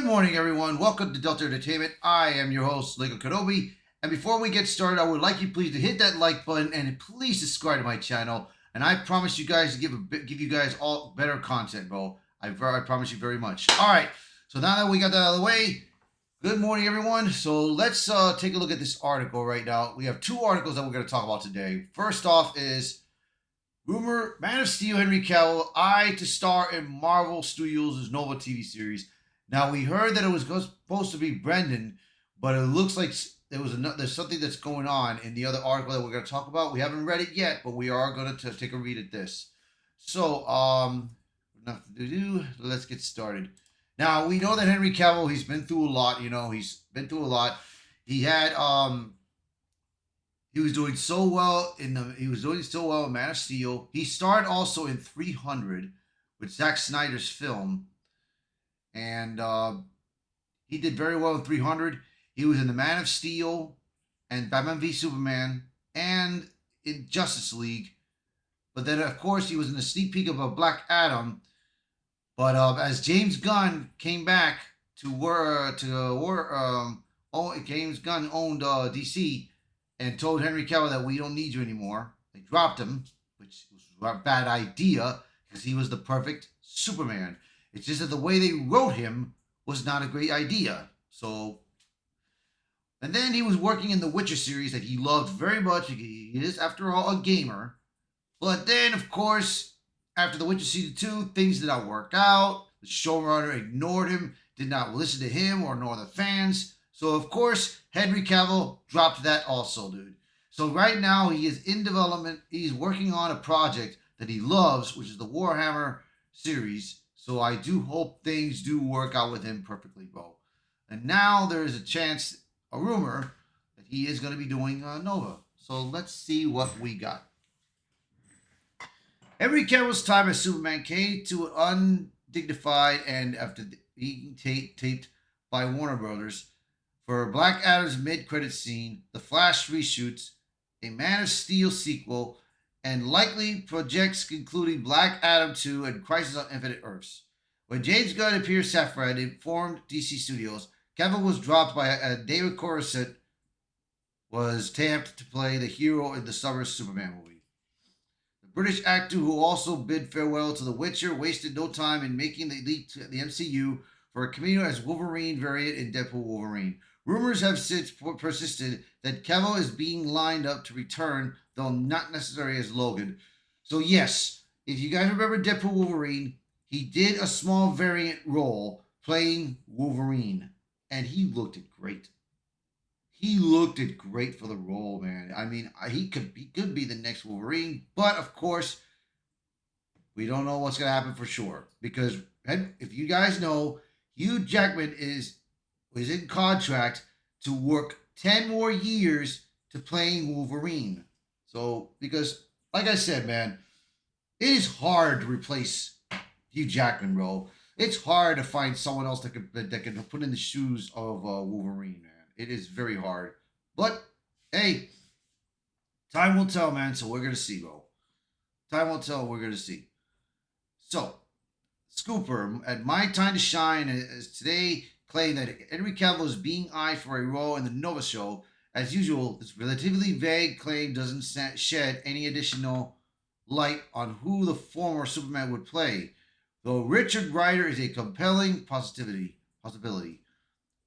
morning, everyone. Welcome to Delta Entertainment. I am your host, Lego Kenobi. And before we get started, I would like you please to hit that like button and please subscribe to my channel. And I promise you guys to give you guys all better content, bro. I promise you very much. All right. So now that we got that out of the way, good morning, everyone. So let's take a look at this article right now. We have two articles that we're going to talk about today. First off is rumor Man of Steel Henry Cavill eyed to star in Marvel Studios' Nova TV series. Now we heard that it was supposed to be Brendan, but it looks like there's something that's going on in the other article that we're going to talk about. We haven't read it yet, but we are going to take a read at this. So, nothing to do. Let's get started. Now we know that Henry Cavill, he's been through a lot. He's been through a lot. He had he was doing so well in Man of Steel. He starred also in 300 with Zack Snyder's film. And he did very well in 300. He was in the Man of Steel and Batman v Superman and in Justice League. But then, of course, he was in a sneak peek of a Black Adam. But as James Gunn came back James Gunn owned DC and told Henry Cavill that we don't need you anymore. They dropped him, which was a bad idea because he was the perfect Superman. It's just that the way they wrote him was not a great idea. So, and then he was working in the Witcher series that he loved very much. He is, after all, a gamer. But then, of course, after the Witcher season 2, things did not work out. The showrunner ignored him, did not listen to him or nor the fans. So, of course, Henry Cavill dropped that also, dude. So right now, he is in development. He's working on a project that he loves, which is the Warhammer series. So I do hope things do work out with him perfectly, bro. And now there is a rumor, that he is going to be doing Nova. So let's see what we got. Henry Cavill's time as Superman came to an undignified end after being taped by Warner Brothers for Black Adam's mid-credit scene, The Flash reshoots, a Man of Steel sequel, and likely projects including Black Adam 2 and Crisis on Infinite Earths. When James Gunn and Peter Safran informed DC Studios, Cavill was dropped by David Coruscant was tapped to play the hero in the summer Superman movie. The British actor who also bid farewell to The Witcher wasted no time in making the leap to the MCU for a cameo as Wolverine variant in Deadpool Wolverine. Rumors have since persisted that Cavill is being lined up to return, though not necessarily as Logan. So yes, if you guys remember Deadpool Wolverine, he did a small variant role playing Wolverine, and he looked it great. He looked it great for the role, man. I mean, he could be the next Wolverine, but of course, we don't know what's going to happen for sure. Because if you guys know, Hugh Jackman is in contract to work 10 more years to playing Wolverine. So, because, like I said, man, it is hard to replace Hugh Jackman, bro. It's hard to find someone else that can put in the shoes of Wolverine, man. It is very hard. But, hey, time will tell, man. So we're going to see, bro. Time will tell. We're going to see. So, Scooper, at My Time to Shine, is today claimed that Henry Cavill is being eyed for a role in the Nova show. As usual, this relatively vague claim doesn't shed any additional light on who the former Superman would play, though Richard Rider is a compelling possibility.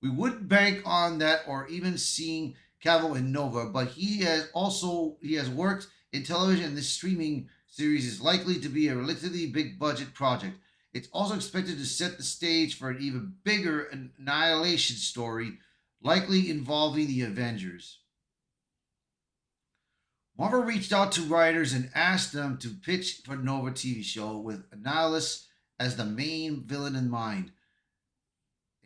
We wouldn't bank on that or even seeing Cavill in Nova, but he has worked in television, and this streaming series is likely to be a relatively big budget project. It's also expected to set the stage for an even bigger Annihilation story, likely involving the Avengers. Marvel reached out to writers and asked them to pitch for Nova TV show with Annihilus as the main villain in mind.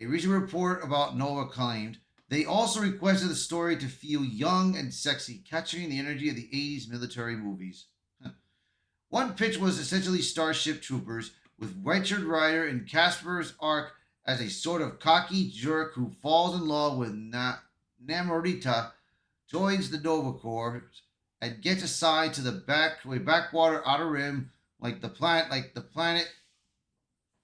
A recent report about Nova claimed they also requested the story to feel young and sexy, capturing the energy of the 80s military movies. One pitch was essentially Starship Troopers, with Richard Rider in Casper's arc as a sort of cocky jerk who falls in love with Namorita, joins the Nova Corps, and gets assigned to a backwater outer rim like the planet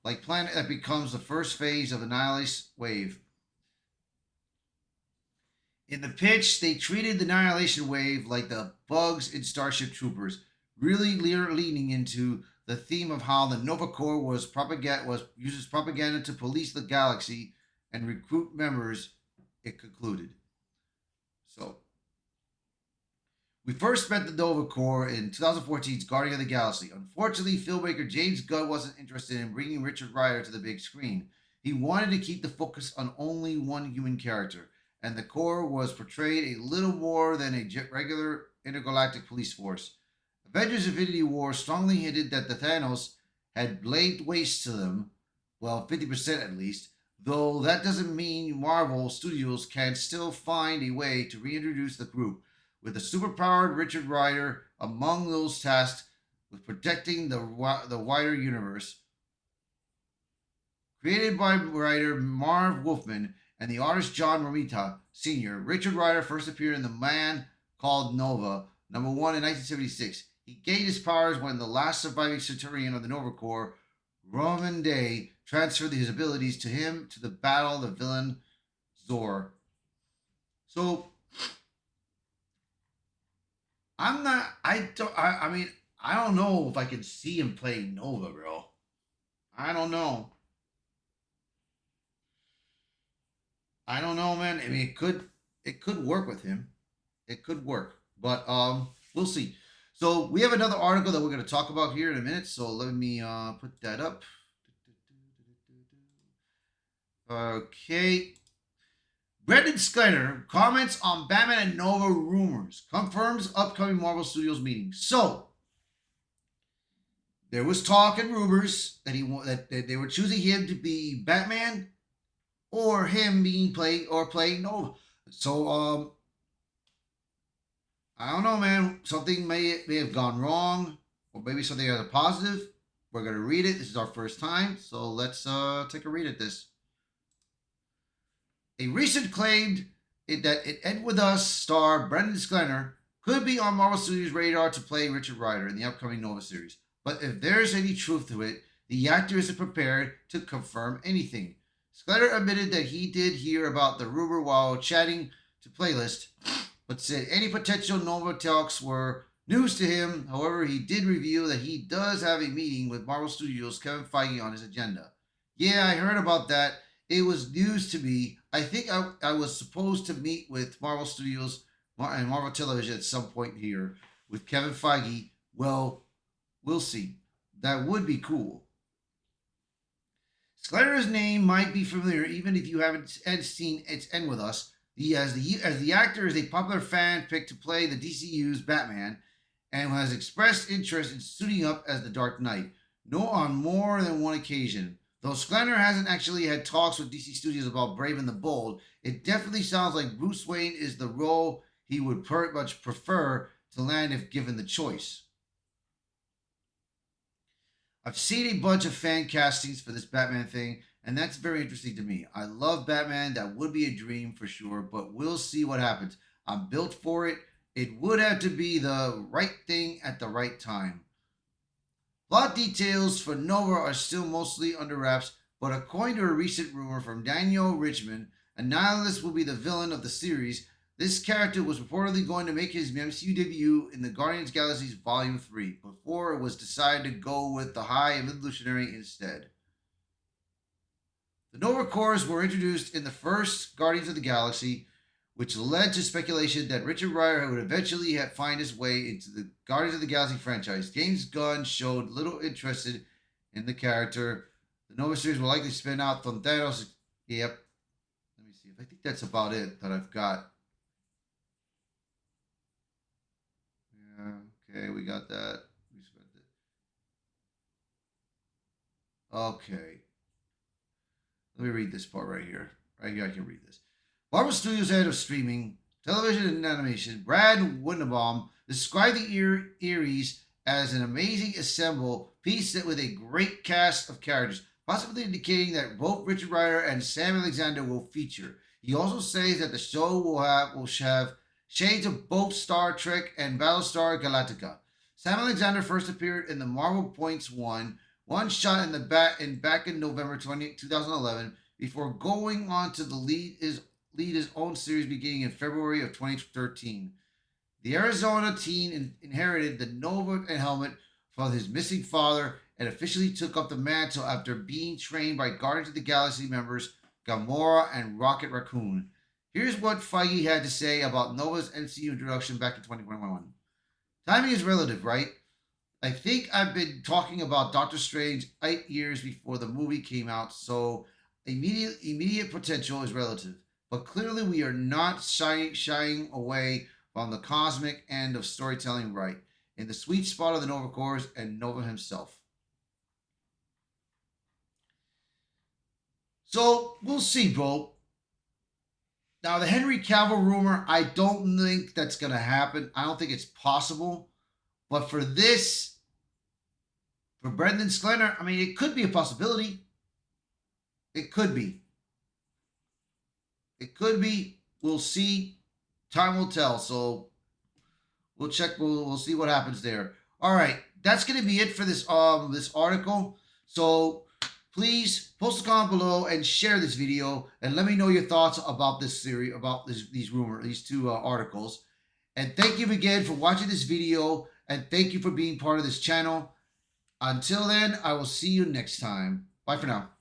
like planet that becomes the first phase of the Annihilation Wave. In the pitch, they treated the Annihilation Wave like the bugs in Starship Troopers, really leaning into the theme of how the Nova Corps was uses propaganda to police the galaxy and recruit members. It concluded. So we first met the Nova Corps in 2014's Guardian of the Galaxy. Unfortunately, filmmaker James Gunn wasn't interested in bringing Richard Rider to the big screen. He wanted to keep the focus on only one human character, and the Corps was portrayed a little more than a regular intergalactic police force. Avengers Infinity War strongly hinted that the Thanos had laid waste to them, well, 50% at least, though that doesn't mean Marvel Studios can still find a way to reintroduce the group with a superpowered Richard Rider among those tasked with protecting the wider universe. Created by writer Marv Wolfman and the artist John Romita Sr., Richard Rider first appeared in The Man Called Nova, #1 in 1976. He gained his powers when the last surviving Centurion of the Nova Corps, Roman Day, transferred his abilities to him to the battle the villain Zor. So I'm not. I don't. I mean, I don't know if I can see him playing Nova, bro. I don't know. I don't know, man. I mean, it could work with him. It could work, but we'll see. So we have another article that we're going to talk about here in a minute. So let me put that up. Okay. Brendan Sklenar comments on Batman and Nova rumors, confirms upcoming Marvel Studios meeting. So there was talk and rumors that they were choosing him to be Batman or him being playing Nova. So I don't know, man. Something may have gone wrong, or maybe something has a positive. We're gonna read it. This is our first time, so let's take a read at this. A recent claimed that It End With Us star Brendan Sklenar could be on Marvel Studios' radar to play Richard Rider in the upcoming Nova series. But if there's any truth to it, the actor isn't prepared to confirm anything. Sklenar admitted that he did hear about the rumor while chatting to Playlist, but said any potential Nova talks were news to him. However, he did reveal that he does have a meeting with Marvel Studios' Kevin Feige on his agenda. Yeah, I heard about that. It was news to me. I think I was supposed to meet with Marvel Studios and Marvel Television at some point here with Kevin Feige. Well, we'll see. That would be cool. Sklenar's name might be familiar even if you haven't seen It's End With Us. As the actor is a popular fan pick to play the DCU's Batman and has expressed interest in suiting up as the Dark Knight, no on more than one occasion. Though Sklenar hasn't actually had talks with DC Studios about Brave and the Bold, it definitely sounds like Bruce Wayne is the role he would pretty much prefer to land if given the choice. I've seen a bunch of fan castings for this Batman thing, and that's very interesting to me. I love Batman. That would be a dream for sure, but we'll see what happens. I'm built for it. It would have to be the right thing at the right time. Plot details for Nova are still mostly under wraps, but according to a recent rumor from Daniel Richmond, Annihilus will be the villain of the series. This character was reportedly going to make his MCU debut in the Guardians Galaxy's Volume 3, before it was decided to go with the High Evolutionary instead. The Nova Corps were introduced in the first Guardians of the Galaxy, which led to speculation that Richard Rider would eventually find his way into the Guardians of the Galaxy franchise. James Gunn showed little interest in the character. The Nova series will likely spin out from Thanos. Yep. Let me see. I think that's about it that I've got. Yeah. Okay, we got that. We spent it. Okay. Let me read this part right here. Right here, I can read this. Marvel Studios head of streaming, television, and animation, Brad Winnebaum, described the Ares as an amazing assemble piece that with a great cast of characters, possibly indicating that both Richard Rider and Sam Alexander will feature. He also says that the show will have shades of both Star Trek and Battlestar Galactica. Sam Alexander first appeared in the Marvel Points 1 one shot in the back in November 2011 before going on to lead his own series beginning in February of 2013. The Arizona teen inherited the Nova helmet from his missing father and officially took up the mantle after being trained by Guardians of the Galaxy members Gamora and Rocket Raccoon. Here's what Feige had to say about Nova's MCU introduction back in 2021. Timing is relative, right? I think I've been talking about Doctor Strange 8 years before the movie came out, so immediate potential is relative. But clearly, we are not shying away from the cosmic end of storytelling, right? In the sweet spot of the Nova Corps and Nova himself. So we'll see, bro. Now the Henry Cavill rumor, I don't think that's gonna happen. I don't think it's possible. But for this, for Brendan Sklenar, I mean, it could be a possibility. It could be. It could be. We'll see. Time will tell. So we'll check. We'll see what happens there. All right, that's gonna be it for this article. So please post a comment below and share this video and let me know your thoughts about this series, about these two articles. And thank you again for watching this video, and thank you for being part of this channel. Until then, I will see you next time. Bye for now.